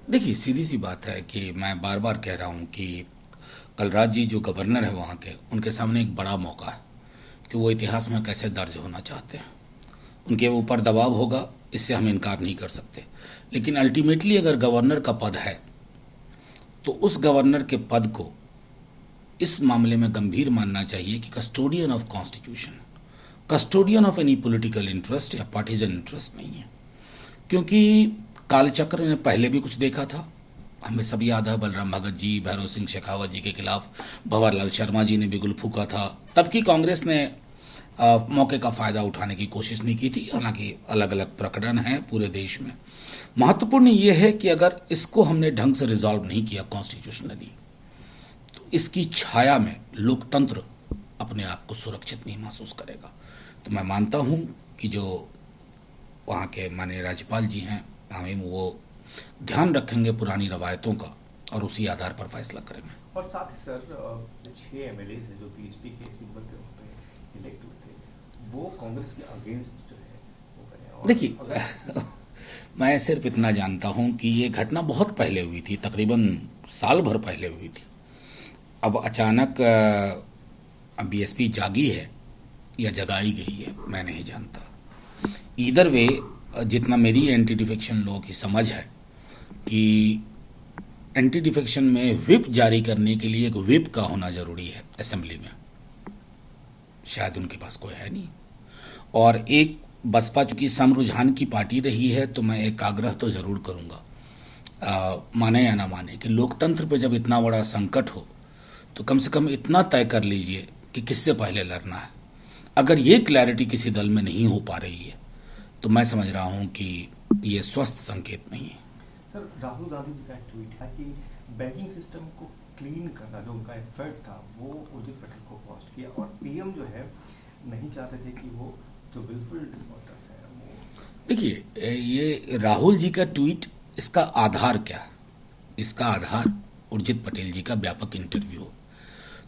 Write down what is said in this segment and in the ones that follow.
देखिए, सीधी सी बात है कि मैं बार बार कह रहा हूं कि कलराज जी जो गवर्नर है वहां के, उनके सामने एक बड़ा मौका है कि वो इतिहास में कैसे दर्ज होना चाहते हैं। उनके ऊपर दबाव होगा, इससे हम इनकार नहीं कर सकते। लेकिन अल्टीमेटली अगर गवर्नर का पद है तो उस गवर्नर के पद को इस मामले में गंभीर मानना चाहिए कि custodian of constitution, custodian of any political interest या पार्टीजन इंटरेस्ट नहीं है। क्योंकि कालचक्र ने पहले भी कुछ देखा था, हमें सब याद है। बलराम भगत जी, भैरव सिंह शेखावत जी के खिलाफ भंवरलाल शर्मा जी ने बिगुल फूका था। तब की कांग्रेस ने मौके का फायदा उठाने की कोशिश नहीं की थी। हालांकि अलग अलग प्रकरण हैं पूरे देश में। महत्वपूर्ण यह है कि अगर इसको हमने ढंग से रिजॉल्व नहीं किया कॉन्स्टिट्यूशनली, तो इसकी छाया में लोकतंत्र अपने आप को सुरक्षित नहीं महसूस करेगा। तो मैं मानता हूं कि जो वहाँ के माननीय राज्यपाल जी हैं, हमें वो ध्यान रखेंगे पुरानी रवायतों का और उसी आधार पर फैसला करेंगे। और साथ ही सर, 6 एमएलए है जो पीएचपी के सिंबल के रूप में इलेक्ट हुए थे, वो कांग्रेस के अगेंस्ट जो है वो करें। देखिए, मैं सिर्फ इतना जानता हूं कि ये घटना बहुत पहले हुई थी, तकरीबन साल भर पहले हुई थी। अब अचानक बीएसपी जागी है या जगाई गई है, मैं नहीं जानता। ईदर वे, जितना मेरी एंटी डिफेक्शन लॉ की समझ है कि एंटी डिफेक्शन में व्हिप जारी करने के लिए एक व्हिप का होना जरूरी है असेंबली में, शायद उनके पास कोई है नहीं। और एक बसपा चूंकि सम रुझान की पार्टी रही है, तो मैं एक आग्रह तो जरूर करूंगा, माने या ना माने, कि लोकतंत्र पे जब इतना बड़ा संकट हो तो कम से कम इतना तय कर लीजिए कि किससे पहले लड़ना है। अगर ये क्लैरिटी किसी दल में नहीं हो पा रही है तो मैं समझ रहा हूं कि ये स्वस्थ संकेत नहीं है। सर, राहुल गांधी जी का ट्वीट था कि बैंकिंग सिस्टम को क्लीन करना जो उनका एफर्ट था वो उर्जित पटेल को पोस्ट किया, और पीएम जो है नहीं चाहते थे कि वो जो विलफुल डिफॉल्टर्स हैं वो। देखिए, ये राहुल जी का ट्वीट, इसका आधार क्या है? इसका आधार उर्जित पटेल जी का व्यापक इंटरव्यू।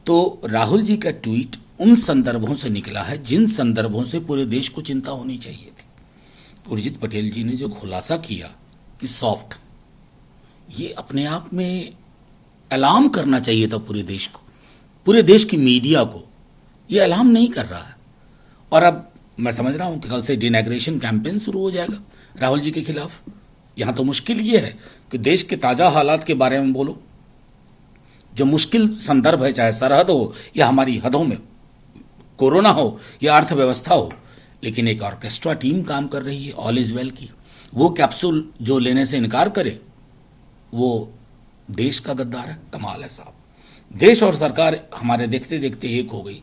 तो राहुल जी का ट्वीट उन संदर्भों से निकला है जिन संदर्भों से पूरे देश को चिंता होनी चाहिए थी। उर्जित पटेल जी ने जो खुलासा किया कि सॉफ्ट, ये अपने आप में अलार्म करना चाहिए था पूरे देश को, पूरे देश की मीडिया को। ये अलार्म नहीं कर रहा है। और अब मैं समझ रहा हूं कि कल से डिनैग्रेशन कैंपेन शुरू हो जाएगा राहुल जी के खिलाफ। यहां तो मुश्किल ये है कि देश के ताजा हालात के बारे में बोलो, जो मुश्किल संदर्भ है, चाहे सरहद हो या हमारी हदों में, कोरोना हो या अर्थव्यवस्था हो, लेकिन एक ऑर्केस्ट्रा टीम काम कर रही है ऑल इज वेल की। वो कैप्सूल जो लेने से इनकार करे वो देश का गद्दार है। कमाल है साहब, देश और सरकार हमारे देखते देखते एक हो गई,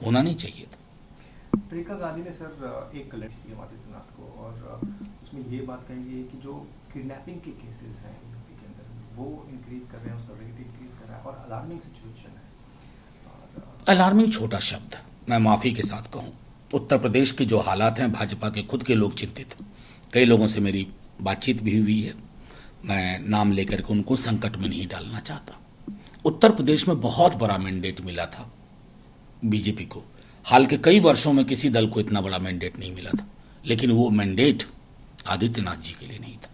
होना नहीं चाहिए था। प्रियंका गांधी ने सर एक लेटर सीएम आदित्यनाथ को, और उसमें ये बात कही है कि जो किडनैपिंग के केसेस हैं यूपी के अंदर वो इंक्रीज कर रहे हैं, उसका रेट इंक्रीज कर रहा है और अलार्मिंग सिचुएशन है। अलार्मिंग छोटा शब्द, मैं माफी के साथ कहूं, उत्तर प्रदेश के जो हालात हैं, भाजपा के खुद के लोग चिंतित हैं। कई लोगों से मेरी बातचीत भी हुई है, मैं नाम लेकर के उनको संकट में नहीं डालना चाहता। उत्तर प्रदेश में बहुत बड़ा मैंडेट मिला था बीजेपी को। हाल के कई वर्षों में किसी दल को इतना बड़ा मैंडेट नहीं मिला था, लेकिन वो मैंडेट आदित्यनाथ जी के लिए नहीं था।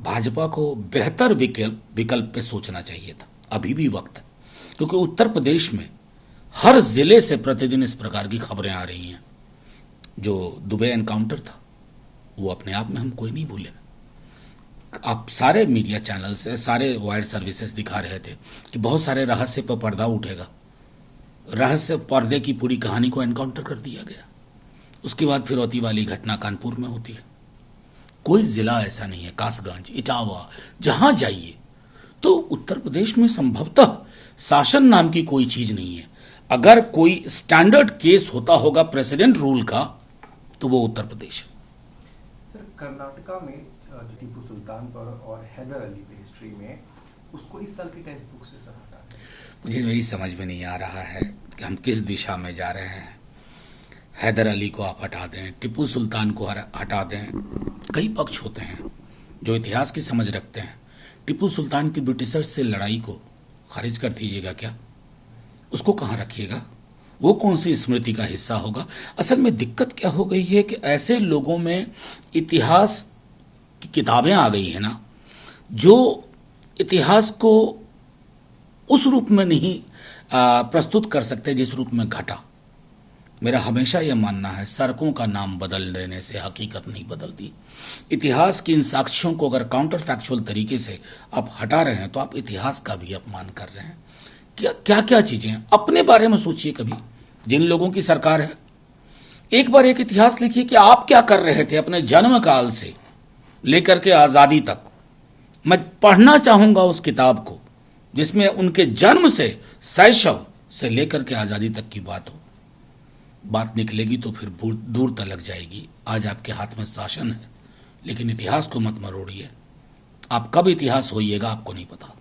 भाजपा को बेहतर विकल्प पे सोचना चाहिए था, अभी भी वक्त है। क्योंकि उत्तर प्रदेश में हर जिले से प्रतिदिन इस प्रकार की खबरें आ रही हैं। जो दुबई एनकाउंटर था वो अपने आप में हम कोई नहीं भूले। आप सारे मीडिया चैनल्स, सारे वायर सर्विसेज दिखा रहे थे कि बहुत सारे रहस्य पर पर्दा उठेगा। रहस्य पर्दे की पूरी कहानी को एनकाउंटर कर दिया गया। उसके बाद फिरौती वाली घटना कानपुर में होती है। कोई जिला ऐसा नहीं है, कासगंज, इटावा, जहां जाइए तो उत्तर प्रदेश में संभवतः शासन नाम की कोई चीज नहीं है। अगर कोई स्टैंडर्ड केस होता होगा प्रेसिडेंट रूल का तो वो उत्तर प्रदेश है। सर, कर्नाटका में टीपू सुल्तान पर और हैदर अली पे हिस्ट्री में, उसको इस साल की टेक्स्ट बुक से सर हटा दें। मुझे मेरी समझ में नहीं आ रहा है कि हम किस दिशा में जा रहे हैं। हैदर अली को आप हटा दें, टीपू सुल्तान को हटा दें, कई पक्ष होते हैं जो इतिहास की समझ रखते हैं। टीपू सुल्तान की ब्रिटिशर्स से लड़ाई को खारिज कर दीजिएगा क्या? उसको कहां रखिएगा? वो कौन सी स्मृति का हिस्सा होगा? असल में दिक्कत क्या हो गई है कि ऐसे लोगों में इतिहास की किताबें आ गई है ना, जो इतिहास को उस रूप में नहीं प्रस्तुत कर सकते जिस रूप में घटा। मेरा हमेशा यह मानना है, सड़कों का नाम बदल देने से हकीकत नहीं बदलती। इतिहास की इन साक्ष्यों को अगर काउंटर फैक्चुअल तरीके से आप हटा रहे हैं तो आप इतिहास का भी अपमान कर रहे हैं। क्या क्या चीजें हैं, अपने बारे में सोचिए। कभी जिन लोगों की सरकार है, एक बार एक इतिहास लिखिए कि आप क्या कर रहे थे अपने जन्म काल से लेकर के आजादी तक। मैं पढ़ना चाहूंगा उस किताब को जिसमें उनके जन्म से, शैशव से लेकर के आजादी तक की बात हो। बात निकलेगी तो फिर दूर तक लग जाएगी। आज आपके हाथ में शासन है, लेकिन इतिहास को मत मरोड़िए। आप कब इतिहास होइएगा आपको नहीं पता।